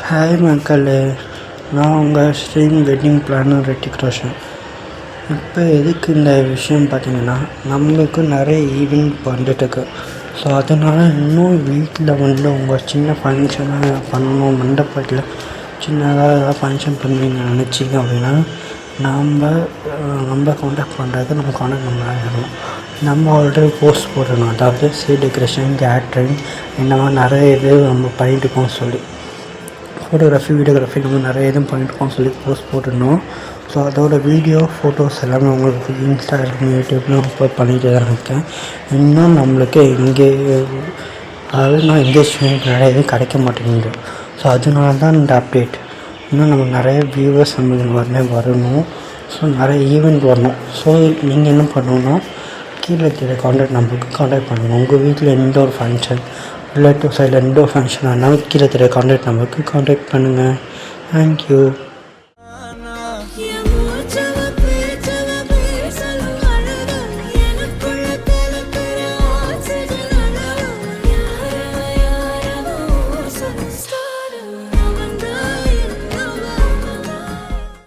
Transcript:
Hi மக்களே, நான் உங்கள் stream wedding planner Hrithik Roshan. இப்போ எதுக்கு இந்த விஷயம் பார்த்தீங்கன்னா, நம்மளுக்கு நிறைய ஈவெண்ட் வந்துட்டுருக்கு. ஸோ அதனால் இன்னும் வீட்டில் உங்கள் சின்ன ஃபங்க்ஷனாக பண்ணணும், மண்டபத்தில் சின்னதாக ஏதாவது ஃபங்க்ஷன் பண்ணுவீங்க நினச்சிங்க அப்படின்னா நம்ம காண்டாக்ட் பண்ணுறது நம்ம காண்டாக்ட் நம்பர் இருக்கணும். நம்ம ஆல்ரெடி போஸ்ட் போடணும், அதாவது டெக்கரேஷன், கேட்ரிங் இந்த மாதிரி நிறைய இது நம்ம பண்ணிட்டுருக்கோம் சொல்லி ஃபோட்டோகிராஃபி, வீடியோகிராஃபி நம்ம நிறைய இதுவும் பண்ணிட்டுருக்கோம் சொல்லி போஸ்ட் போட்டுருந்தோம். ஸோ அதோட வீடியோ, ஃபோட்டோஸ் எல்லாமே உங்களுக்கு இன்ஸ்டாகிராம், யூடியூப்லாம் அப்லோட் பண்ணிகிட்டு தான் இருக்கேன். இன்னும் நம்மளுக்கு அதாவது எங்கேஜ்மெண்ட் நிறைய இது கிடைக்க மாட்டேங்குது. ஸோ அதனால தான் இந்த அப்டேட். இன்னும் நம்ம நிறைய வியூவர்ஸ் நம்மளுக்கு வரணும். ஸோ நிறைய ஈவெண்ட் வரணும். ஸோ நீங்கள் என்ன பண்ணணுன்னா, கீழே காண்டாக்ட் நம்பருக்கு காண்டாக்ட் பண்ணுங்கள். உங்கள் வீட்டில் எந்த ஒரு ஃபங்க்ஷன், ரிலேட்டிவ் சைடில் எந்த ஒரு ஃபங்க்ஷன் ஆனாலும் கீழே காண்டாக்ட் நம்பருக்கு காண்டாக்ட் பண்ணுங்கள். தேங்க்யூ.